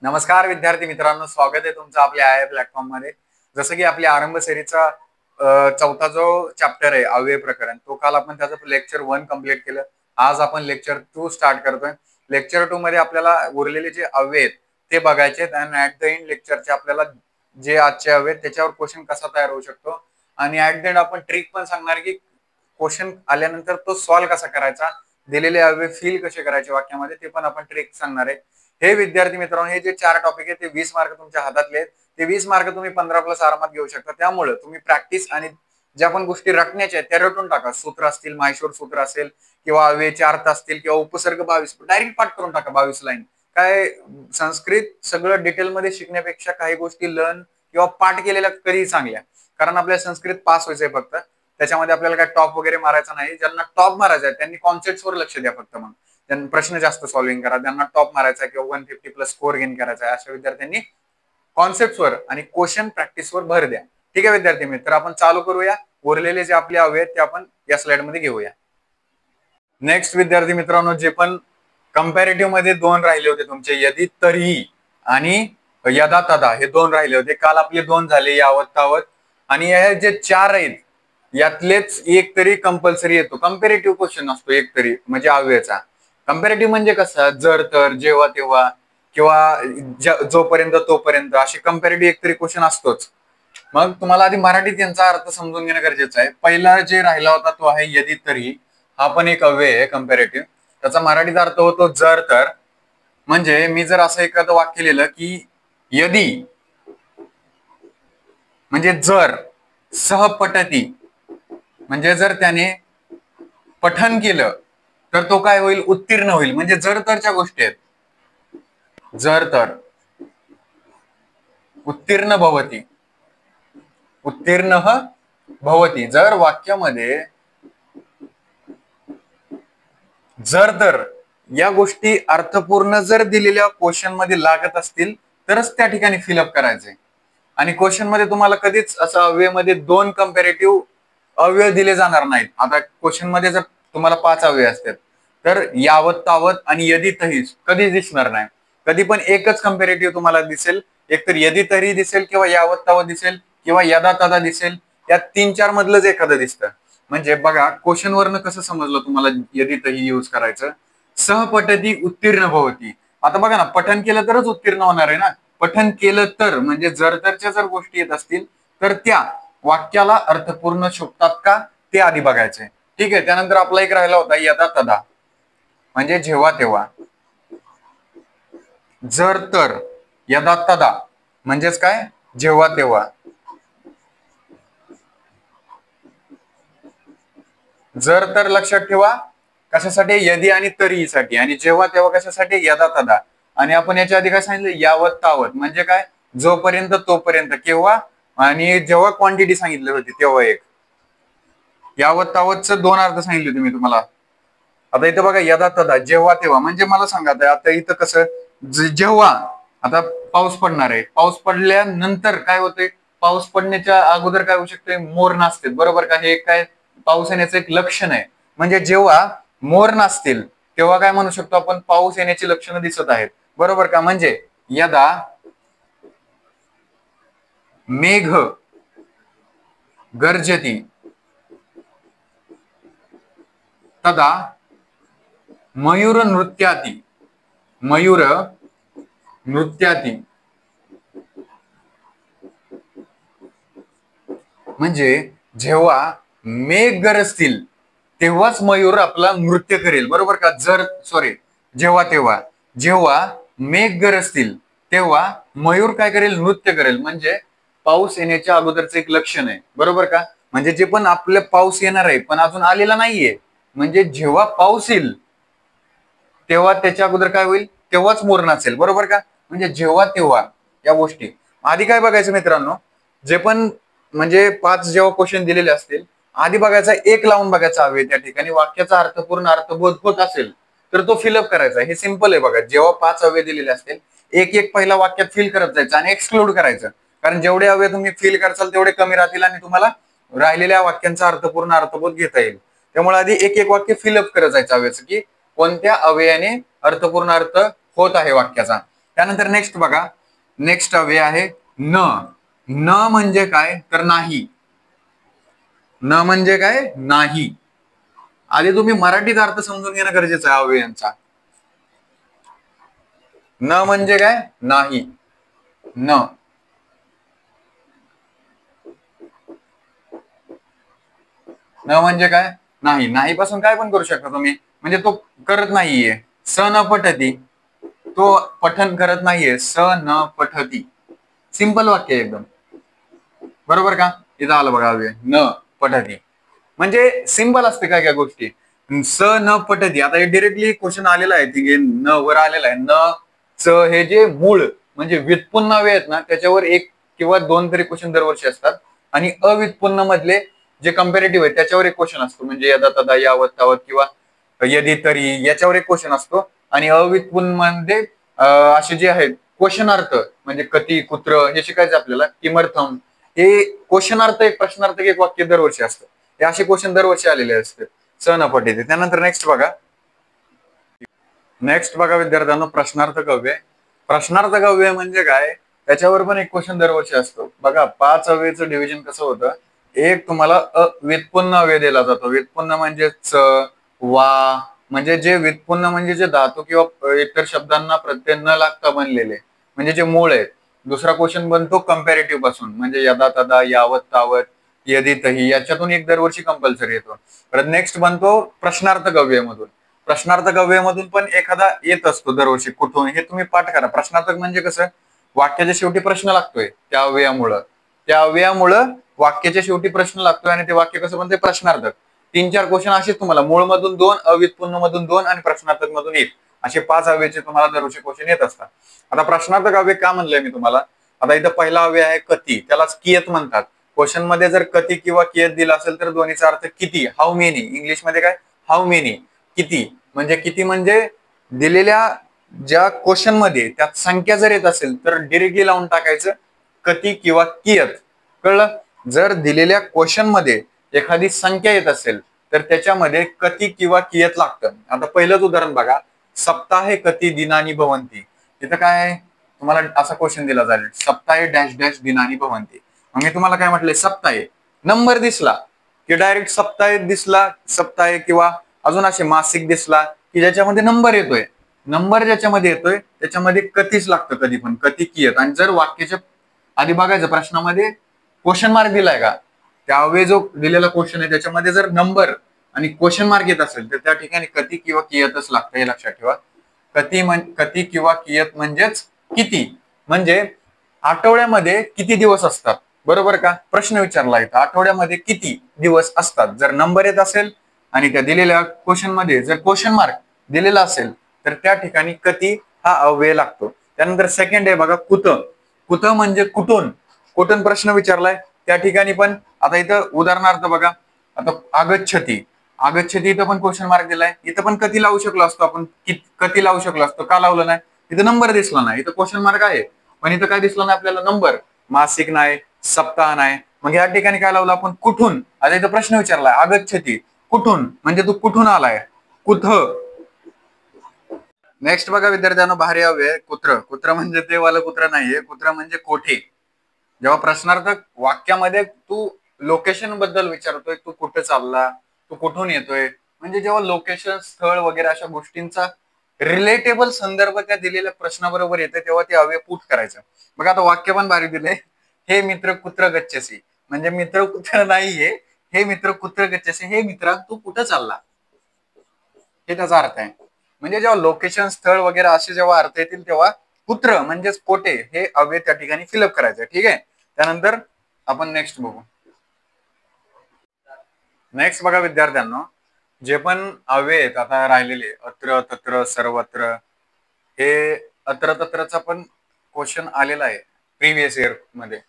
नमस्कार विद्यार्थी मित्रांनो, स्वागत आहे तुमचं आपल्या आय प्लॅटफॉर्म मध्ये। जसं की आपल्या आरंभ सेरीचा चौथा जो चॅप्टर आहे अव्यय प्रकरण, तो काल आपण त्याचं लेक्चर 1 कंप्लीट केलं। आज आपण लेक्चर 2 स्टार्ट करतोय। लेक्चर 2 मध्ये आपल्याला उरलेले जे अव्यय आहेत ते बघायचे आहेत आणि ऍट द एंड लेक्चरचे आपल्याला जे आजचे अव्यय आहेत त्याच्यावर क्वेश्चन कसा तयार होऊ शकतो आणि ऍट द एंड आपण ट्रिक पण सांगणार की क्वेश्चन आल्यानंतर तो सॉल्व्ह कसा करायचा, दिलेले अव्यय फिल कसे करायचे वाक्यामध्ये ते पण आपण ट्रिक सांगणार आहे। हे विद्यार्थी मित्रांनो, हे जे 4 टॉपिक आहेत ते 20 मार्क तुमच्या हातातले आहेत। ते 20 मार्क तुम्ही 15+ आरामात घेऊ शकता। त्यामुळे तुम्ही प्रॅक्टिस आणि ज्या पण गोष्टी रटण्याच्या आहेत त्या रटून टाका। सूत्र असतील, माहेश्वर सूत्र असेल किंवा अव्ययचे अर्थ असतील किंवा उपसर्ग 22 डायरेक्ट पाठ करून टाका। 22 लाईन काय संस्कृत सगळं डिटेल मध्ये शिकण्यापेक्षा काही गोष्टी लर्न किंवा पाठ केलेल्या कधीही चांगल्या, कारण आपल्याला संस्कृत पास व्हायचंय फक्त। त्याच्यामध्ये आपल्याला काय टॉप वगैरे मारायचा नाही। ज्यांना टॉप मारायचा आहे त्यांनी कॉन्सेप्ट्सवर लक्ष द्या फक्त। मग त्यांना प्रश्न जास्त सॉल्व्हिंग करा। ज्यांना टॉप मारायचा किंवा 150+ स्कोर गेन करायचा आहे अशा विद्यार्थ्यांनी कॉन्सेप्ट्सवर आणि क्वेश्चन प्रॅक्टिसवर भर द्या। ठीक आहे विद्यार्थी मित्र, आपण चालू करूया। उरलेले जे आपले अव्यय आहेत ते आपण या स्लाइड मध्ये घेऊया। नेक्स्ट विद्यार्थी मित्रांनो, जे पण कंपॅरेटिव्ह मध्ये 2 राहिले होते तुमचे, यदि तरीही आणि यदा तदा, हे 2 राहिले होते। काल आपले 2 झाले, यावत तावत। आणि हे जे 4 आहेत यातलेच एक तरी कंपल्सरी येतो। कंपॅरेटिव्ह क्वेश्चन असतो एक तरी, म्हणजे अव्ययचा। कंपॅरेटिव्ह म्हणजे कसं, जर तर, जेव्हा तेव्हा किंवा जोपर्यंत तोपर्यंत, असे कंपॅरेटिव्ह एक तरी क्वेश्चन असतोच। मग तुम्हाला आधी मराठीत यांचा अर्थ समजून घेणं गरजेचं आहे। पहिला जे राहिला होता तो आहे यदि तरी, हा पण एक अव्यय आहे कंपॅरेटिव्ह। त्याचा मराठीत अर्थ होतो जर तर। म्हणजे मी जर असं एखादं वाक्य लिहिलं की यदि म्हणजे जर, सहपठती म्हणजे जर त्याने पठन केलं तर तो काय होईल, उत्तीर्ण होईल। म्हणजे जर तरच्या गोष्टी आहेत। जर तर, उत्तीर्ण भवती, उत्तीर्ण भवती। जर वाक्यामध्ये जर तर या गोष्टी अर्थपूर्ण जर दिलेल्या क्वेश्चन मध्ये लागत असतील तरच त्या ठिकाणी फिलअप करायचे। आणि क्वेश्चन मध्ये तुम्हाला कधीच असं अव्यय मध्ये 2 कंपॅरेटिव्ह अव्यय दिले जाणार नाहीत। आता क्वेश्चन मध्ये जर तुम्हाला 5 अव्यय असतात तर यावत तावत आणि यदि तरी कधीच दिसणार नाही। कधी पण एकच कंपॅरेटिव्ह तुम्हाला दिसेल, एकतर यदि तरी दिसेल किंवा यावत तावत दिसेल किंवा यदा तदा दिसेल। या 3-4 मधलंच एखादं दिसतं। म्हणजे बघा, क्वेश्चन वरनं कसं समजलं तुम्हाला यदि तरी यूज करायचं। सहपठती उत्तीर्ण भवती, आता बघा ना, पठन केलं तरच उत्तीर्ण होणार आहे ना। पठन केलं तर म्हणजे जर तरच्या जर गोष्टी येत असतील तर त्या वाक्याला अर्थपूर्ण शोभतात का ते आधी बघायचंय। ठीक आहे, त्यानंतर आपला एक राहिला होता यदा तदा, म्हणजे जेव्हा तेव्हा। जर तर, यदा तदा म्हणजेच काय, जेव्हा तेव्हा। जर तर लक्षात ठेवा कशासाठी, यदि आणि तरीसाठी, आणि जेव्हा तेव्हा कशासाठी, यदा तदा। आणि आपण याच्या आधी काय सांगितलं, यावत तावत म्हणजे काय, जोपर्यंत तोपर्यंत, केव्हा आणि जेव्हा क्वांटिटी सांगितली होती तेव्हा एक। यावत तावतचं 2 अर्थ सांगितले होते मी तुम्हाला। आता इथं बघा यदा तदा, जेव्हा तेव्हा म्हणजे मला सांगा, आता इथं कसं, जेव्हा आता पाऊस पडणार आहे, पाऊस पडल्यानंतर काय होतंय, पाऊस पडण्याच्या अगोदर काय होऊ शकते, मोर नाचते, बरोबर का। हे काय पाऊस येण्याचं एक लक्षण आहे। म्हणजे जेव्हा मोर नाचतील तेव्हा काय म्हणू शकतो आपण, पाऊस येण्याची लक्षणं दिसत आहेत, बरोबर का। म्हणजे यदा मेघ गर्जती तदा मयूर नृत्याती, मयूर नृत्याती। म्हणजे जेव्हा मेघ गरजतील तेव्हाच मयूर आपला नृत्य करेल, बरोबर का। जेव्हा तेव्हा, जेव्हा मेघ गरजतील तेव्हा मयूर काय करेल, नृत्य करेल। म्हणजे पाऊस येण्याच्या अगोदरचं एक लक्षण आहे, बरोबर का। म्हणजे जे पण आपलं पाऊस येणार आहे पण अजून आलेला नाहीये, म्हणजे जेव्हा पाऊस येईल तेव्हा त्याच्या अगोदर काय होईल, तेव्हाच मोर नाचेल, बरोबर का। म्हणजे जेव्हा तेव्हा या गोष्टी आधी काय बघायचं मित्रांनो, जे पण म्हणजे 5 जेव्हा क्वेश्चन दिलेले असतील आधी बघायचा, एक लावून बघायचा हवे त्या ठिकाणी वाक्याचा अर्थपूर्ण अर्थबोध होत असेल तर तो फिलअप करायचा। हे सिंपल आहे बघा। जेव्हा 5 अव्यय दिलेले असतील एक एक पहिला वाक्यात फिल करत जायचं आणि एक्सक्लूड करायचं, कारण जेवढे अव्यय तुम्ही फिल करसाल तेवढे कमी राहतील आणि तुम्हाला राहिलेल्या वाक्यांचा अर्थपूर्ण अर्थबोध घेता येईल। त्यामुळे आधी एक एक वाक्य फिलअप करत जायचं अव्ययाचं, की कोणत्या अव्ययाने अर्थपूर्ण अर्थ होत आहे वाक्याचा। त्यानंतर नेक्स्ट बघा, नेक्स्ट अव्यय आहे न. न म्हणजे काय तर नाही. न म्हणजे काय नाही. आधी तुम्ही मराठीत अर्थ समजून घेणं गरजेचं आहे अव्ययांचा. न म्हणजे काय नाही. न न म्हणजे काय नाही. नाही पासून काय पण करू शकता तुम्ही, म्हणजे तो करत नाहीये. स न पठती, तो पठन करत नाहीये. स न पठती, सिंपल वाक्य आहे एकदम, बरोबर का. इथं आलं बघा अव्यय न पठती, म्हणजे सिंपल असते काय काय गोष्टी. स न पठती, आता हे डिरेक्टली क्वेश्चन आलेला आहे, ठीक आहे, न वर आलेला आहे. न च हे जे मूळ म्हणजे व्युत्पन्न अव्यय आहेत ना, त्याच्यावर एक किंवा दोन तरी क्वेश्चन दरवर्षी असतात. आणि अव्युत्पन्न मधले जे कम्पॅरेटिव्ह आहे त्याच्यावर एक क्वेश्चन असतो, म्हणजे यदा तदा यावत तावत किंवा यदि तरी, याच्यावर एक क्वेश्चन असतो. आणि अव्युत्पन्न मध्ये असे जे आहेत क्वेश्चनार्थ, म्हणजे कती कुत्र हे शिकायचं आपल्याला, किमर्थम, हे क्वेश्चनार्थ एक प्रश्नार्थ एक वाक्य दरवर्षी असतं. हे असे क्वेश्चन दरवर्षी आलेले असते स न पठती. त्यानंतर नेक्स्ट बघा, नेक्स्ट बघा विद्यार्थ्यांनो, प्रश्नार्थ काव्य. प्रश्नार्थ काव्य म्हणजे काय, त्याच्यावर पण एक क्वेश्चन दरवर्षी असतो बघा. 5 अव्ययचं डिव्हिजन कसं होतं, एक तुम्हाला व्युत्पन्न अव्यय दिला जातो. व्युत्पन्न म्हणजे च वा, म्हणजे जे व्युत्पन्न म्हणजे जे धातू किंवा इतर शब्दांना प्रत्यय न लागता बनलेले, म्हणजे जे मूळ आहेत. दुसरा क्वेश्चन बनतो कंपॅरेटिव्ह पासून, म्हणजे यदा तदा यावत तावत यदि तही, याच्यातून एक दरवर्षी कंपल्सरी येतो. परत नेक्स्ट बनतो प्रश्नार्थ काव्यामधून. प्रश्नार्थ काव्यामधून पण एखादा येत असतो दरवर्षी कुठून, हे तुम्ही पाठ करा. प्रश्नार्थक म्हणजे कसं, वाक्याच्या शेवटी प्रश्न लागतोय त्या अव्ययामुळं, त्या अव्ययामुळं वाक्याच्या शेवटी प्रश्न लागतोय, आणि ते वाक्य कसं बनते प्रश्नार्थक. 3-4 क्वेश्चन असे तुम्हाला, मूळ मधून 2, अव्युत्पन्न मधून 2 आणि प्रश्नार्थक मधून 1, असे 5 अव्ययाचे तुम्हाला दरवर्षी क्वेश्चन येत असतात. आता प्रश्नार्थक अव्यय का म्हणलंय मी तुम्हाला, आता इथं पहिला अव्यय आहे कती, त्यालाच कियत म्हणतात. क्वेश्चन मध्ये जर कती किंवा कियत दिला असेल तर दोन्हीचा अर्थ किती, हाऊ मेनी, इंग्लिश मध्ये काय हाऊ मेनी, किती. म्हणजे किती म्हणजे दिलेल्या ज्या क्वेश्चन मध्ये त्यात संख्या जर येत असेल तर डिरेक्टली लावून टाकायचं कती किंवा कियत, कळलं. जर दिलेल्या क्वेश्चन मध्ये एखादी संख्या येत असेल तर त्याच्यामध्ये कती किंवा कियत लागतं. आता पहिलंच उदाहरण बघा, सप्ताहे कती दिनानी भवंती. तिथं काय आहे, तुम्हाला असा क्वेश्चन दिला जाईल, सप्ताहे डॅश डॅश दिनानी भवंती. मग मी तुम्हाला काय म्हटलंय, सप्ताहे नंबर दिसला की डायरेक्ट सप्ताहे दिसला, सप्ताहे किंवा अजून असे मासिक दिसला की ज्याच्यामध्ये नंबर येतोय, नंबर ज्याच्यामध्ये येतोय त्याच्यामध्ये कतीच लागतं कधी पण, कती कियत. आणि जर वाक्याच्या आधी बघायचं प्रश्नामध्ये क्वेश्चन मार्क दिलाय का, त्यावेळी जो दिलेला क्वेश्चन आहे त्याच्यामध्ये जर नंबर आणि क्वेश्चन मार्क येत असेल तर त्या ठिकाणी कती किंवा कियतच लागतं, हे लक्षात ठेवा. कती किंवा कियत म्हणजेच किती, म्हणजे आठवड्यामध्ये किती दिवस असतात, बरोबर का. प्रश्न विचारला इथं, आठवड्यामध्ये किती दिवस असतात. जर नंबर येत असेल आणि त्या दिलेल्या क्वेश्चन मध्ये जर क्वेश्चन मार्क दिलेला असेल तर त्या ठिकाणी कती हा अव्यय लागतो. त्यानंतर सेकंड आहे बघा कुत. कुत म्हणजे कुठून, कुठून प्रश्न विचारलाय त्या ठिकाणी पण. आता इथं उदाहरणार्थ बघा, आता आगच्छती, आगच्छती इथं पण क्वेश्चन मार्क दिलाय, इथं पण कधी लावू शकलो असतो आपण, कधी लावू शकलो असतो, का लावलं नाही, इथं नंबर दिसला नाही, इथं क्वेश्चन मार्क आहे पण इथं काय दिसलं नाही आपल्याला, नंबर. मासिक नाही, सप्ताह नाही, मग या ठिकाणी काय लावलं आपण, कुठून. आता इथं प्रश्न विचारलाय आगच्छती, कुठून, म्हणजे तू कुठून आलाय, कुठं. नेक्स्ट बघा विद्यार्थ्यांना, भारी अव्यय कुत्र. कुत्र म्हणजे ते वाला कुत्र नाहीये, कुत्र म्हणजे कोठे. जेव्हा प्रश्नार्थक वाक्यामध्ये तू लोकेशन बद्दल विचारतोय, तू कुठे चालला, तू कुठून येतोय, म्हणजे जेव्हा लोकेशन, स्थळ वगैरे अशा गोष्टींचा रिलेटेबल संदर्भ त्या दिलेल्या प्रश्नाबरोबर येते तेव्हा ते अव्यय पुट करायचं. बघा आता वाक्य पण भारी दिले, हे मित्र कुत्र गच्छसी, म्हणजे मित्र कुत्र नाहीये, हे मित्र कुत्र गच्छसी, हे मित्रा तू कुठं चालला, हे त्याचा अर्थ आहे. म्हणजे जेव्हा लोकेशन, स्थळ वगैरे असे जेव्हा अर्थ येतील तेव्हा कुत्र म्हणजेच कोठे हे अव्यय त्या ठिकाणी फिलअप करायचं, ठीक आहे. त्यानंतर आपण नेक्स्ट बघू. नेक्स्ट बघा विद्यार्थ्यांनो, जे पण अव्यय आहेत आता राहिलेले, अत्र तत्र सर्वत्र, हे अत्र तत्रचा पण क्वेश्चन आलेला आहे प्रिव्हियस इयर मध्ये.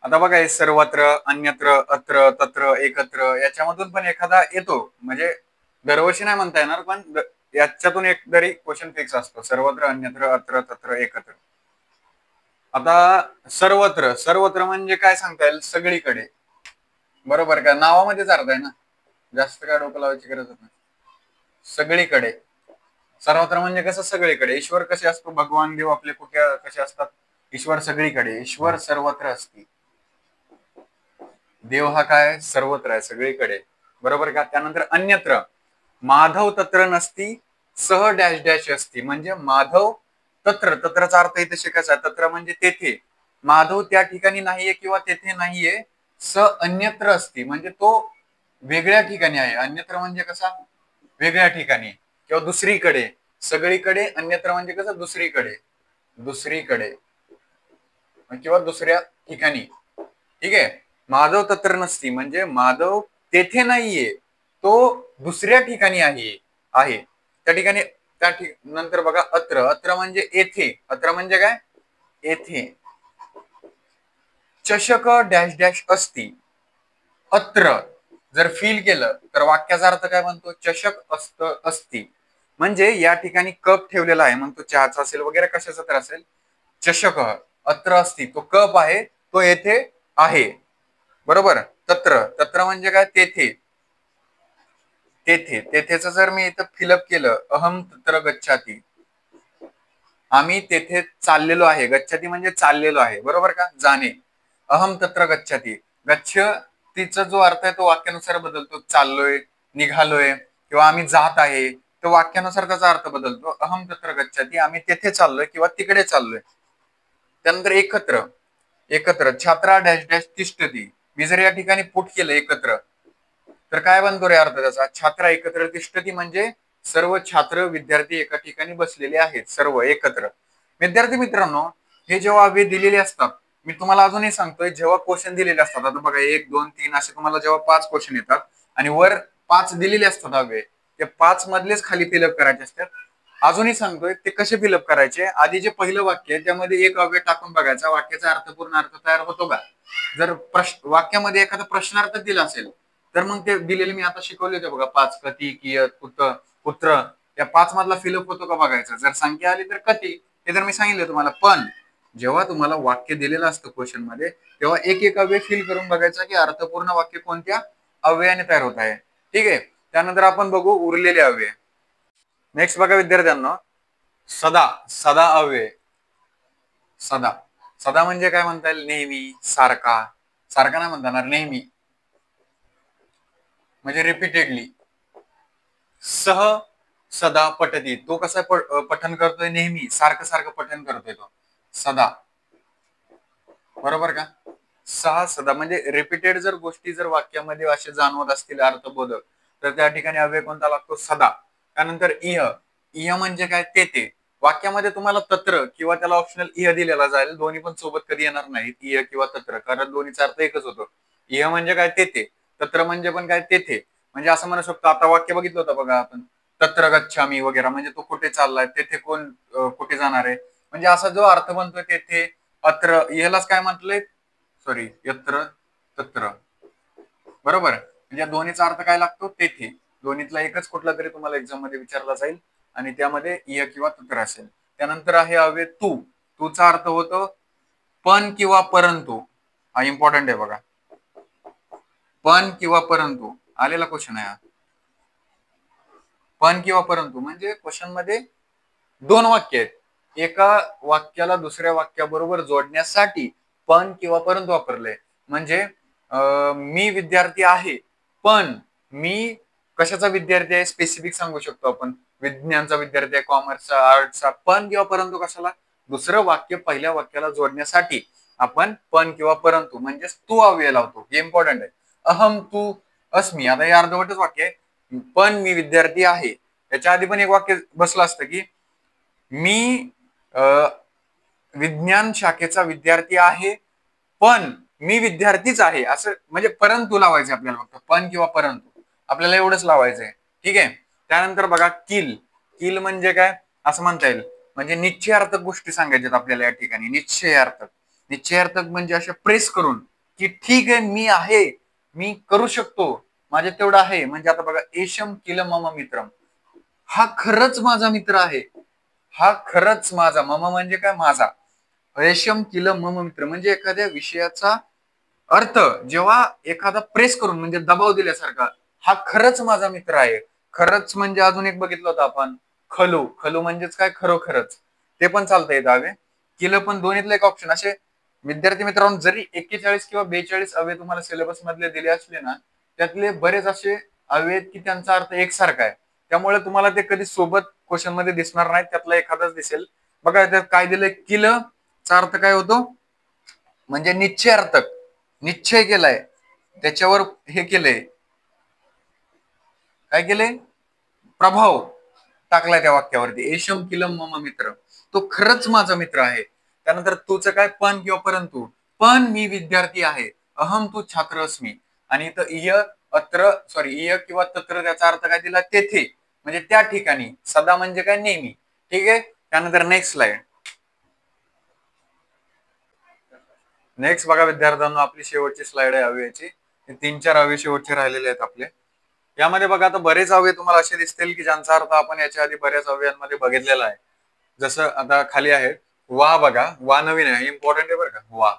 आता बघा हे सर्वत्र, अन्यत्र, अत्र तत्र, एकत्र, याच्यामधून पण एखादा येतो, म्हणजे दरवर्षी नाही म्हणता येणार पण याच्यातून एक तरी क्वेश्चन फिक्स असतो, सर्वत्र, अन्यत्र, अत्र तत्र, एकत्र. आता सर्वत्र, सर्वत्र म्हणजे काय सांगता येईल, सगळीकडे, बरोबर का, नावामध्येच अर्थ आहे ना, जास्त काय डोकं लावायची गरज नाही, सगळीकडे. सर्वत्र म्हणजे कसं सगळीकडे. ईश्वर कसे असतो, भगवान देव आपले कुठे कसे असतात, ईश्वर सगळीकडे, ईश्वर सर्वत्र असते. देव हा काय सर्वत्र आहे, सगळीकडे, बरोबर का. त्यानंतर अन्यत्र, माधव तत्र नसती, सह डॅश डॅश असती. म्हणजे माधव तत्र, तत्रचा अर्थ इथे शिकायचा आहे. तत्र म्हणजे तेथे, माधव त्या ठिकाणी नाहीये किंवा तेथे नाहीये. स अन्यत्र असती म्हणजे तो वेगळ्या ठिकाणी आहे. अन्यत्र म्हणजे कसा, वेगळ्या ठिकाणी किंवा दुसरीकडे. सगळीकडे, अन्यत्र म्हणजे कसं दुसरीकडे, दुसरीकडे किंवा दुसऱ्या ठिकाणी. ठीक आहे. माधव तत्र नसती म्हणजे माधव तेथे नाहीये, तो दुसऱ्या ठिकाणी आहे त्या ठिकाणी. नंतर बघा अत्र, अत्र म्हणजे येथे, अत्र म्हणजे काय येथे. चषक डॅश डॅश असती, अत्र जर फील केलं तर वाक्याचा अर्थ काय म्हणतो, चषक असती म्हणजे या ठिकाणी कप ठेवलेला आहे, म्हणतो चहाचा असेल वगैरे कशाचा तर असेल. चषक अत्र असती, तो कप आहे तो येथे आहे, बरोबर. तत्र, तत्र म्हणजे काय तेथे, तेथे. तेथेच जर मी इथं फिलअप केलं, अहम तत्र गच्छाती, आम्ही तेथे चाललेलो आहे. गच्छाती म्हणजे चाललेलो आहे, बरोबर का, जाणे. अहम तत्र गच्छाती, गच्छतीचा जो अर्थ आहे तो वाक्यानुसार बदलतो. चाललोय, निघालोय किंवा आम्ही जात आहे, तो वाक्यानुसार त्याचा अर्थ बदलतो. अहम तत्र गच्छाती, आम्ही तेथे चाललोय किंवा तिकडे चाललोय. त्यानंतर एकत्र, एकत्र छात्रा डॅश डॅश तिष्ठती, मी जर या ठिकाणी पुट केलं एकत्र तर काय बनतो रे अर्थ त्याचा, छात्रा एकत्र तिष्ठती म्हणजे सर्व छात्र विद्यार्थी एका ठिकाणी बसलेले आहेत, सर्व एकत्र. विद्यार्थी मित्रांनो, हे जेव्हा अव्यय दिलेले असतात, मी तुम्हाला अजूनही सांगतोय, जेव्हा क्वेश्चन दिलेले असतात, आता बघा 1 2 3 असे तुम्हाला जेव्हा 5 क्वेश्चन येतात आणि वर 5 दिलेले असतात अव्यय, ते 5 मधलेच खाली फिलअप करायचे असतात. अजूनही सांगतोय ते कसे फिलअप करायचे. आधी जे पहिलं वाक्य आहे त्यामध्ये एक अव्यय टाकून बघायचा, वाक्याचा अर्थपूर्ण अर्थ तयार होतो का. जर वाक्यामध्ये एखादा प्रश्नार्थ दिला असेल तर मग ते दिलेले मी आता शिकवले होते बघा, 5 कती, कियत, पुत्र, या 5 मधला फिलअप होतो का बघायचा. जर संख्या आली तर कती, हे जर मी सांगितलं तुम्हाला. पण जेव्हा तुम्हाला वाक्य दिलेलं असतं क्वेश्चन मध्ये, तेव्हा एक एक अव्यय फिल करून बघायचा की अर्थपूर्ण वाक्य कोणत्या अव्ययाने तयार होत आहे. ठीक आहे. त्यानंतर आपण बघू उरलेले अव्यय. नेक्स्ट बघा विद्यार्थ्यांना, सदा, सदा अव्यय. सदा, सदा म्हणजे काय म्हणता येईल, नेहमी, सारखा. सारखा नाही म्हणता येणार, नेहमी म्हणजे रिपीटेडली. सह सदा पठती, तो कसा पठन करतोय, नेहमी सारखं सारखं पठन करतोय तो, सदा, बरोबर का. सहा सदा म्हणजे रिपीटेड जर गोष्टी जर वाक्यामध्ये असे जाणवत असतील अर्थबोधक, तर त्या ठिकाणी अव्यय कोणता लागतो, सदा. त्यानंतर इह, इह म्हणजे काय, तेथे. वाक्यामध्ये तुम्हाला तत्र किंवा त्याला ऑप्शनल इह दिलेला जाईल, दोन्ही पण सोबत कधी येणार नाहीत, इह किंवा तत्र, कारण दोन्हीचा अर्थ एकच होतो. इह म्हणजे काय, तेथे. तत्र म्हणजे पण काय, तेथे. म्हणजे असं म्हणू शकतो, आता वाक्य बघितलं होतं बघा आपण, तत्र गच्छामी वगैरे, म्हणजे तो कुठे चाललाय, तेथे कोण कुठे जाणार आहे. म्हणजे असा जो अर्थ बनतोय तेथे, अत्र, यालाच काय म्हटलंय, सॉरी, यत्र तत्र, बरोबर. म्हणजे दोन्हीचा अर्थ काय लागतो, तेथे. दोन्हीतला एकच कुठला तरी तुम्हाला एक्झाम मध्ये विचारला जाईल आणि त्यामध्ये इह किंवा तत्र असेल. त्यानंतर आहे अव्यय तू. तूचा अर्थ होतो पण किंवा परंतु. हा इम्पॉर्टंट आहे बघा, पण किंवा परंतु आलेला क्वेश्चन आहे. पण किंवा परंतु म्हणजे क्वेश्चन मध्ये 2 वाक्य आहेत, एका वाक्याला दुसऱ्या वाक्याबरोबर जोडण्यासाठी पण किंवा परंतु वापरले. म्हणजे मी विद्यार्थी आहे पण मी कशाचा विद्यार्थी आहे स्पेसिफिक सांगू शकतो आपण, विज्ञानचा विद्यार्थी आहे, कॉमर्सचा, आर्टचा. पण किंवा परंतु कशाला, दुसरं वाक्य पहिल्या वाक्याला जोडण्यासाठी आपण पण किंवा परंतु म्हणजे तू अव्यय लावतो. हे इम्पॉर्टंट आहे. अहम तू अस्मी, आता हे अर्धवटच वाक्य आहे, पण मी विद्यार्थी आहे. त्याच्या आधी पण एक वाक्य बसलं असतं की मी विज्ञान शाखेचा विद्यार्थी आहे पण मी विद्यार्थीच आहे, असं म्हणजे परंतु लावायचे आपल्याला, फक्त पण किंवा परंतु आपल्याला एवढंच लावायचंय. ठीक आहे. त्यानंतर बघा किल. किल म्हणजे काय असं म्हणता येईल, म्हणजे निश्चयार्थक गोष्टी सांगायच्यात आपल्याला या ठिकाणी. निश्चयार्थक, निश्चयार्थक म्हणजे अशा प्रेस करून की ठीक आहे मी आहे, मी करू शकतो, माझ्या तेवढं आहे. म्हणजे आता बघा, एशम किल मम मित्रम, हा खरंच माझा मित्र आहे, हा खरंच माझा, मम म्हणजे काय, माझा. रेशम किल मम मित्र म्हणजे एखाद्या विषयाचा अर्थ जेव्हा एखादा प्रेस करून म्हणजे दबाव दिल्यासारखा, हा खरंच माझा मित्र आहे. खरंच म्हणजे अजून एक बघितलं होतं आपण, खलू, खलू म्हणजेच काय, खरोखरच, ते पण चालता येतं अव्यय. किल पण दोन्हीतलं एक ऑप्शन. असे विद्यार्थी मित्रांनो, जरी 41 किंवा 42 अव्यय तुम्हाला सिलेबस मधले दिले असले ना, त्यातले बरेच असे अव्यय आहेत की त्यांचा अर्थ एकसारखा आहे. त्यामुळे तुम्हाला ते कधी सोबत क्वेश्चन मध्ये दिसणार नाही, त्यातला एखादाच दिसेल. बघा त्यात काय दिलंय, किल चा अर्थ काय होतो, म्हणजे निश्चयार्थक, निश्चय केलाय, त्याच्यावर हे केलंय, काय केलंय, प्रभाव टाकलाय त्या वाक्यावरती. एशम किलम मम मित्र, तो खरंच माझा मित्र आहे. त्यानंतर तूच काय, पण किंवा परंतु, पण मी विद्यार्थी आहे, अहम तू छात्र अस्मी. आणि इथं इय अत्र, सॉरी, इय किंवा तत्र, त्याचा अर्थ काय दिला, तेथे, म्हणजे त्या ठिकाणी. सदा म्हणजे काय, नेहमी. ठीक आहे. त्यानंतर नेक्स्ट स्लाइड. नेक्स्ट बघा विद्यार्थ्यांना, आपली शेवटची स्लाइड आहे अव्ययाची. 3-4 अव्यय शेवटचे राहिलेले आहेत आपले. यामध्ये बघा आता बरेच अव्यय तुम्हाला असे दिसतील की ज्यांचा अर्थ आपण याच्या आधी बऱ्याच अव्ययांमध्ये बघितलेला आहे. जसं आता खाली आहे वा, बघा वा नवीन आहे, इम्पॉर्टंट आहे बरं का. वा,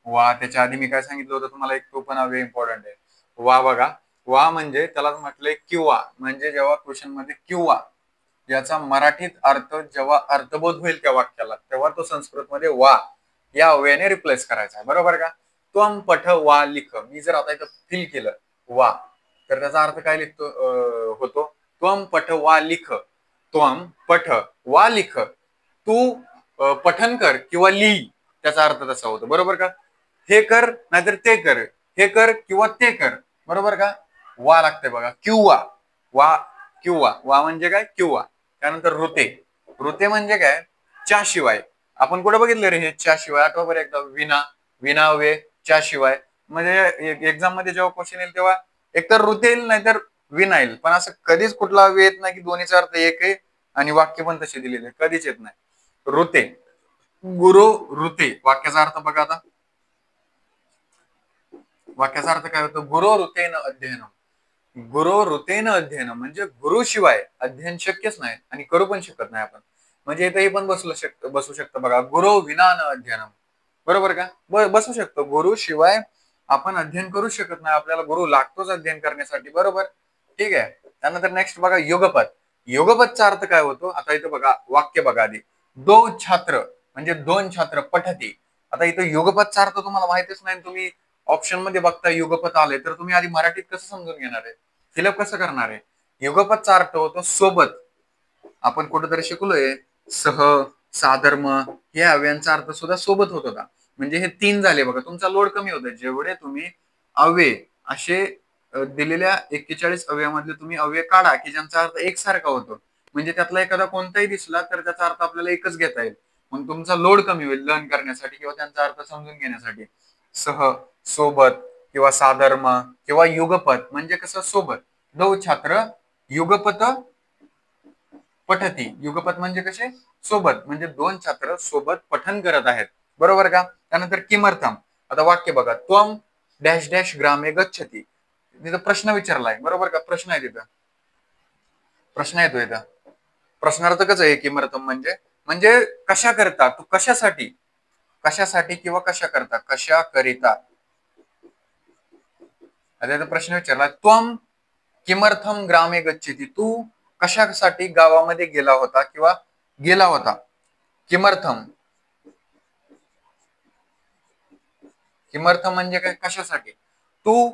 वा त्याच्या आधी मी काय सांगितलं होतं तुम्हाला, एक तो पण अव्यय इम्पॉर्टंट आहे. वा बघा, वा म्हणजे त्याला म्हटलंय किंवा, म्हणजे जेव्हा क्वेश्चन मध्ये किंवा याचा मराठीत अर्थ जेव्हा अर्थबोध होईल त्या वाक्याला, तेव्हा तो संस्कृत मध्ये वा या अव्ययाने रिप्लेस करायचा आहे, बरोबर का. त्वम पठ वा लिख, मी जर आता इथं फिल केलं वा, तर त्याचा अर्थ काय लिखतो होतो, त्वम पठ वा लिख, त्वम पठ वा लिख, तू पठन कर किंवा लिही, त्याचा अर्थ तसा होतो, बरोबर का. हे कर नाहीतर ते कर, हे कर किंवा ते कर, बरोबर का. वा लागते बघा, किंवा वा, किंवा वा म्हणजे काय, किंवा. त्यानंतर ऋते, ऋते म्हणजे काय, च्या शिवाय. आपण कुठे बघितलं रे हे च्या शिवाय, आठवा बरं एकदा, विना, विना वे च्या शिवाय. म्हणजे एक्झाम मध्ये जेव्हा क्वेश्चन येईल तेव्हा एकतर ऋते येईल नाहीतर विना येईल, पण असं कधीच कुठला अव्यय येत नाही की दोन्हीचा अर्थ एक आहे आणि वाक्य पण तसे दिलेले, कधीच येत नाही. ऋते, गुरु ऋते, वाक्याचा अर्थ बघा आता. वाक्याचा अर्थ काय होतो, गुरु ऋतेन अध्ययन, गुरु ऋतेन अध्ययन म्हणजे गुरुशिवाय अध्ययन शक्यच नाही आणि करू पण शकत नाही आपण. म्हणजे इथेही पण बसू शकतं बघा, गुरु विना न अध्ययन, बरोबर का. बसू शकतो, गुरु शिवाय आपण अध्ययन करू शकत नाही, आपल्याला गुरु लागतोच अध्ययन करण्यासाठी, बरोबर. ठीक आहे. त्यानंतर नेक्स्ट बघा, युगपत, युगपतचा अर्थ काय होतो, आता इथं बघा वाक्य बघा आधी, दो छात्र म्हणजे दोन छात्र पठती. आता इथं युगपतचा अर्थ तुम्हाला माहितीच नाही, तुम्ही ऑप्शन मध्ये बघता युगपत आले, तर तुम्ही आधी मराठीत कसं समजून घेणार आहे, फिलअप कसं करणार आहे. युगपतचा अर्थ होतो सोबत. आपण कुठेतरी शिकलोय सह, साधर्म, हे अव्ययांचा अर्थ सुद्धा सोबत होत होता. म्हणजे हे 3 झाले बघा, तुमचा लोड कमी होतोय जेवढे तुम्ही अव्यय असे दिलेल्या 41 अव्ययामधले तुम्ही अव्यय काढा की ज्यांचा अर्थ एकसारखा होतो. म्हणजे त्यातला एखादा कोणताही दिसला तर त्याचा अर्थ आपल्याला एकच घेता येईल. मग तुमचा लोड कमी होईल लर्न करण्यासाठी किंवा त्यांचा अर्थ समजून घेण्यासाठी. सह, सोबत किंवा साधर्म किंवा युगपत म्हणजे कसं, सोबत. दो छात्र युगपत पठती, युगपत म्हणजे कसे, सोबत, म्हणजे 2 छात्र सोबत पठन करत आहेत, बरोबर का. त्यानंतर किमर्थम, आता वाक्य बघा, त्वम डॅश डॅश ग्रामे गच्छती, तिथं प्रश्न विचारलाय, बरोबर का, प्रश्न आहे तिथं, प्रश्न येतो इथं. प्रश्नार्थकच आहे किमर्थम म्हणजे कशा करता, तू कशासाठी, कशासाठी किंवा कशा करता, कशा करिता. आता प्रश्न विचारला, त्वम किमर्थम ग्रामे गच्छती, तू कशासाठी गावामध्ये गेला होता किंवा गेला होता. किमर्थम, किमर्थम म्हणजे काय, कशासाठी. तू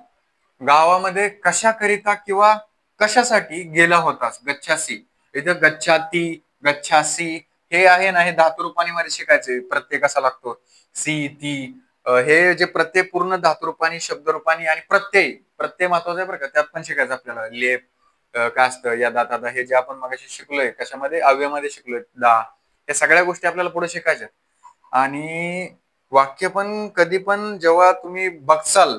गावामध्ये कशाकरिता किंवा कशासाठी गेला होतास. गच्छासी, इथं गच्छाती, गच्छासी हे आहे ना, हे धातुरूपानी मध्ये शिकायचे, प्रत्यय कसा लागतो, सी ती, हे जे प्रत्यय पूर्ण धातुरूपानी, शब्दरूपानी आणि प्रत्यय, प्रत्यय महत्वाचा आहे बरं का, त्यात पण शिकायचं आपल्याला. लेप काय असतं, या दाता, हे जे आपण मगाशी शिकलोय कशामध्ये, अव्ययामध्ये शिकलोय, दा, या सगळ्या गोष्टी आपल्याला पुढे शिकायच्या. आणि वाक्य पण कधी पण जेव्हा तुम्ही बघसाल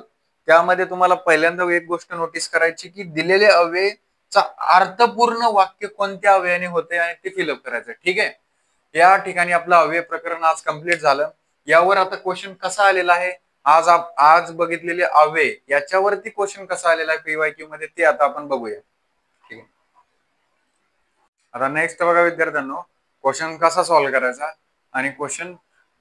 त्यामध्ये तुम्हाला पहिल्यांदा एक गोष्ट नोटीस करायची की दिलेले अव्ययचा अर्थपूर्ण वाक्य कोणत्या अव्ययाने होते आणि ते फिलअप करायचं. ठीक आहे. या ठिकाणी आपलं अव्यय प्रकरण आज कंप्लीट झालं. यावर आता क्वेश्चन कसा आलेला आहे, आज बघितलेले अव्यय याच्यावरती क्वेश्चन कसा आलेला आहे पीवायक्यू मध्ये ते आता आपण बघूया. ठीक आहे. आता नेक्स्ट बघा विद्यार्थ्यांनो, क्वेश्चन कसा सॉल्व्ह करायचा आणि क्वेश्चन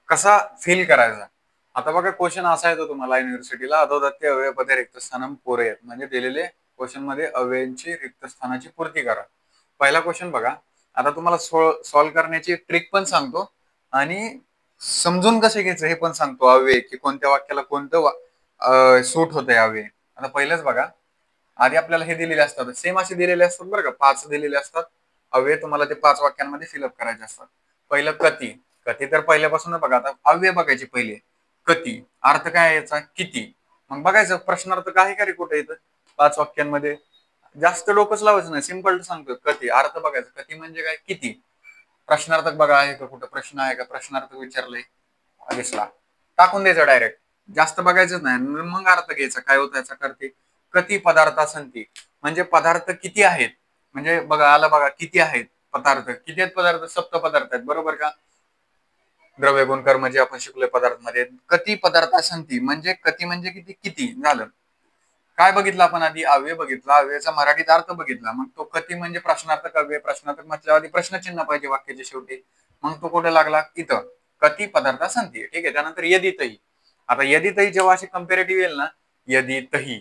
कसा फिल करायचा. आता बघा क्वेश्चन असा येतो तुम्हाला युनिव्हर्सिटीला, अधोदत्त अव्यय पदे रिक्त स्थानम पुरे, म्हणजे दिलेले क्वेश्चन मध्ये अव्ययांची रिक्त स्थानाची पूर्ती करा. पहिला क्वेश्चन बघा, आता तुम्हाला सॉल्व्ह करण्याची ट्रिक पण सांगतो आणि समजून कसे घ्यायचं हे पण सांगतो. अव्यय की कोणत्या वाक्याला कोणतं सूट होतंय अव्यय. आता पहिलंच बघा, आधी आपल्याला हे दिलेले असतात, सेम असे दिलेले असतात बरं का, 5 दिलेले असतात अव्यय. तुम्हाला ते 5 वाक्यांमध्ये फिलअप करायचे असतात. पहिलं कती. कती तर पहिल्यापासून बघा, आता अव्यय बघायचे पहिले. कती अर्थ काय याचा? किती. मग बघायचं प्रश्नार्थ काय का रे कुठे येतं 5 वाक्यांमध्ये. जास्त डोकंच लावायचं नाही, सिंपल सांगतो. कती अर्थ बघायचं, कती म्हणजे काय? किती. प्रश्नार्थक बघा आहे का कुठं, प्रश्न आहे का, प्रश्नार्थक विचारले दिसला, टाकून द्यायचं डायरेक्ट. जास्त बघायचं नाही, मग अर्थ घ्यायचा काय होतं याचा. करते कती पदार्थ संती, म्हणजे पदार्थ किती आहेत. म्हणजे बघा आला बघा, किती आहेत पदार्थ, किती आहेत पदार्थ? सप्त पदार्थ आहेत, बरोबर का. द्रव्य गुण कर्म जे आपण शिकलोय पदार्थ मध्ये. कती पदार्थ संती म्हणजे कती म्हणजे किती, किती झालं. काय बघितलं आपण आधी? अव्यय बघितला, अव्ययाचा मराठीत अर्थ बघितला. मग तो कती म्हणजे प्रश्नार्थक अव्यय. प्रश्नार्थक म्हटल्यावर आधी प्रश्नचिन्ह पाहिजे वाक्याच्या शेवटी. मग तो कुठे लागला? इथं. कती पदार्थ संती, ठीक आहे. त्यानंतर यदितही. आता यदितही जेव्हा अशी कंपेरेटिव्ह येईल ना, यदितही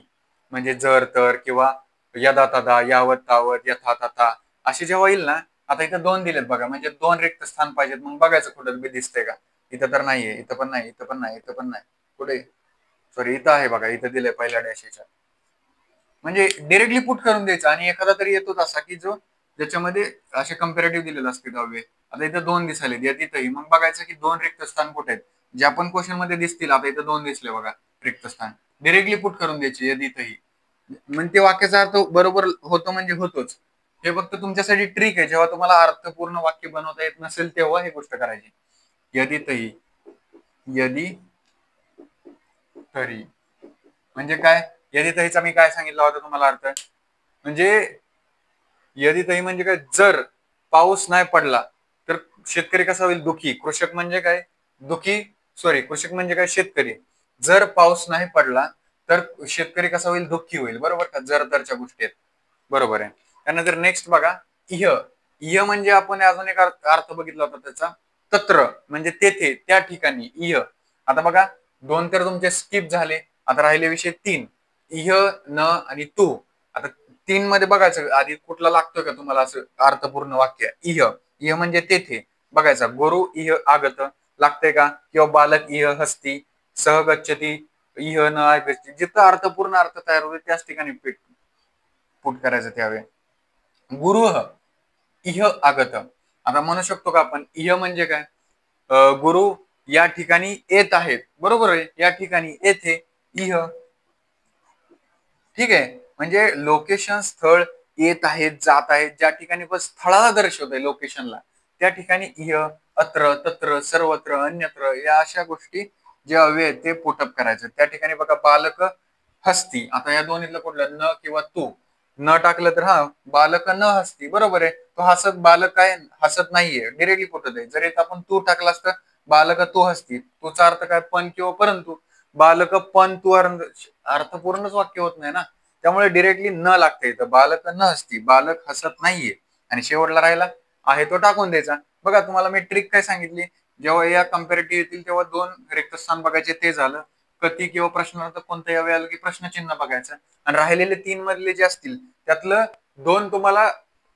म्हणजे जर तर किंवा यदा तदा, यावत तावत, यथा तथा असे जेव्हा येईल ना. आता इथं 2 दिलेत बघा, म्हणजे 2 रिक्त स्थान पाहिजेत. मग बघायचं कुठं बी दिसतंय का. इथं तर नाहीये, इथं पण नाही, इथं पण नाही, इथं पण नाही. कुठे? सॉरी, इथं आहे बघा, इथं दिलंय पहिल्या डॅशेच्या. म्हणजे डिरेक्टली पुट करून द्यायचा आणि एखादा तरी येतोच असा की जो ज्याच्यामध्ये असे कंपेरेटिव्ह दिलेलं असते दहावे. आता इथं 2 दिसायले इथंही. मग बघायचं की 2 रिक्त स्थान कुठे आहेत. जे आपण क्वेश्चन मध्ये दिसतील. आता इथं 2 दिसले बघा रिक्त स्थान. डिरेक्टली पुट करून द्यायचे यदितही. म्हणजे ते वाक्याचा अर्थ बरोबर होतो म्हणजे होतोच. हे फक्त तुमच्यासाठी ट्रिक आहे. जेव्हा तुम्हाला अर्थपूर्ण वाक्य बनवता येत नसेल तेव्हा ही गोष्ट करायची. यदितही, यदि तरी म्हणजे काय? यदितहीचा मी काय सांगितलं होता तुम्हाला अर्थ? म्हणजे यदितही म्हणजे काय? जर पाऊस नाही पडला तर शेतकरी कसा होईल? दुखी. कृषक म्हणजे काय? दुखी. सॉरी, कृषक म्हणजे काय? शेतकरी. जर पाऊस नाही पडला तर शेतकरी कसा होईल? दुःखी होईल, बरोबर का. जर तरच्या गोष्टी आहेत, बरोबर आहे. त्यानंतर नेक्स्ट बघा, इह. इह म्हणजे आपण अजून एक अर्थ बघितला होता त्याचा, तत्र म्हणजे तेथे, त्या ठिकाणी. इह. आता बघा 2 तर तुमचे स्किप झाले. आता राहिले विषय 3. इह, न आणि तू. आता 3 मध्ये बघायचं आधी कुठला लागतोय का तुम्हाला असं अर्थपूर्ण वाक्य. इह. इह म्हणजे तेथे. बघायचा गुरु इह आगत लागतंय का, किंवा बालक इह हस्ती, सह गच्छती, इह न आगच्छती. जिथं अर्थपूर्ण अर्थ तयार होते त्याच ठिकाणी पुट करायचं त्यावेळी. गुरु इह आगत. आता म्हणू शकतो का आपण इह म्हणजे काय? गुरु या ठिकाणी येत आहेत, बरोबर आहे. या ठिकाणी येथे इह, ठीक आहे. म्हणजे लोकेशन, स्थळ, येत आहेत, जात आहेत, ज्या ठिकाणी पण स्थळाला दर्शवतंय लोकेशनला त्या ठिकाणी इह, अत्र, तत्र, सर्वत्र, अन्यत्र या अशा गोष्टी जे अव्यय आहेत ते पुटअप करायचं. त्या ठिकाणी बघा बालक हस्ती. आता या दोन्हीतलं कुठलं? न किंवा तू. न टाकलं तर हा बालक न हसती, बरोबर आहे. तो हसत, बालक काय हसत नाहीये, डिरेक्टली पुटत आहे. जर इथं आपण तू टाकलास तर बालक तू हसती. तूचा अर्थ काय? पण किंवा परंतु. बालक पण तू अर्थपूर्णच वाक्य होत नाही ना. त्यामुळे डिरेक्टली न लागते इथं. बालक न हसती, बालक हसत नाहीये. आणि शेवटला राहिला आहे तो टाकून द्यायचा. बघा तुम्हाला मी ट्रिक काय सांगितली. जेव्हा या कंपॅरेटिव्ह येतील तेव्हा 2 रिक्त स्थान बघायचे, ते झालं. कती किंवा प्रश्नार्थ कोणत्याही अव्यय आलं की प्रश्नचिन्ह बघायचं. आणि राहिलेले 3 मधले जे असतील त्यातलं 2 तुम्हाला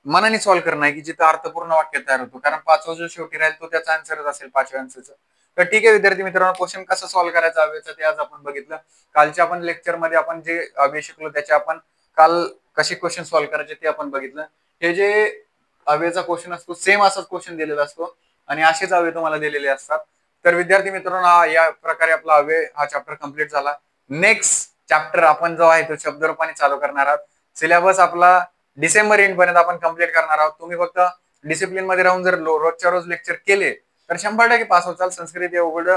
मनाने सॉल्व्ह करणं आहे की जिथं अर्थपूर्ण वाक्य तयार होतो. कारण 5वा जो शेवटी राहील तो त्याचा आन्सरच असेल 5व्या आन्सरचं. तर ठीक आहे विद्यार्थी मित्रांनो, क्वेश्चन कसं सॉल्व्ह करायचं अव्ययचं ते आज आपण बघितलं. कालच्या आपण लेक्चर मध्ये आपण जे अव्यय शिकलो त्याचे आपण काल कसे क्वेश्चन सॉल्व्ह करायचे ते आपण बघितलं. हे जे अव्ययचा क्वेश्चन असतो सेम असाच क्वेश्चन दिलेला असतो आणि असेच अव्यय तुम्हाला दिलेले असतात. तर विद्यार्थी मित्रांनो, या प्रकारे आपला अव्यय हा चॅप्टर कंप्लीट झाला. नेक्स्ट चॅप्टर आपण जो आहे तो शब्दरूपाने चालू करणार आहोत. सिलेबस आपला डिसेंबर एंड पर्यंत आपण कंप्लीट करणार आहोत. तुम्ही फक्त डिसिप्लिन मध्ये राहून जर रोजच्या रोज लेक्चर केले तर 100% पास होचाल. संस्कृत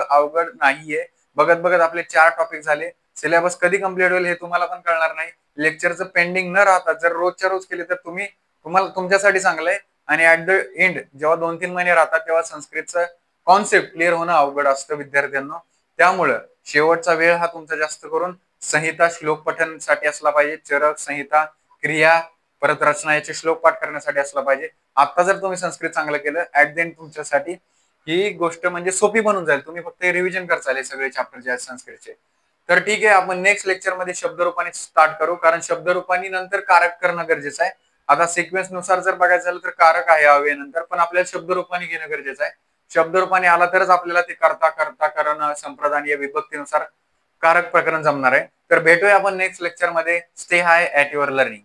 अवघड नाहीये. बघत बघत आपले 4 टॉपिक झाले. सिलेबस कधी कंप्लीट होईल हे तुम्हाला पण कळणार नाही. लेक्चरचं पेंडिंग न राहता जर रोजच्या रोज केले तर तुम्हाला तुमच्यासाठी चांगलं आहे. आणि ऍट द एंड जेव्हा 2-3 महिने राहतात तेव्हा संस्कृतचं कॉन्सेप्ट क्लिअर होणं अवघड असतं विद्यार्थ्यांना. त्यामुळं शेवटचा वेळ हा तुमचा जास्त करून संहिता, श्लोक पठणसाठी असला पाहिजे. चरक, संहिता, क्रिया, परत रचना याचे श्लोक पाठ करण्यासाठी असला पाहिजे. आता जर तुम्ही संस्कृत चांगलं केलं ऍट द एंड तुमच्यासाठी ही गोष्ट म्हणजे सोपी बनून जाईल. तुम्ही फक्त रिव्हिजन करता सगळे चॅप्टर जे आहेत संस्कृतचे. तर ठीक आहे, आपण नेक्स्ट लेक्चर मध्ये शब्दरूपाने स्टार्ट करू. कारण शब्दरूपाने नंतर कारक करणं गरजेचं आहे. आता सिक्वेन्स नुसार जर बघायचं झालं तर कारक आहे अव्ययनंतर, पण आपल्याला शब्दरूपाने घेणं गरजेचं आहे. शब्दरूपाने आला तरच आपल्याला ते कर्ता कर्ता करण संप्रदान या विभक्तीनुसार कारक प्रकरण जमणार आहे. तर भेटूया आपण नेक्स्ट लेक्चर मध्ये. Stay high at your learning.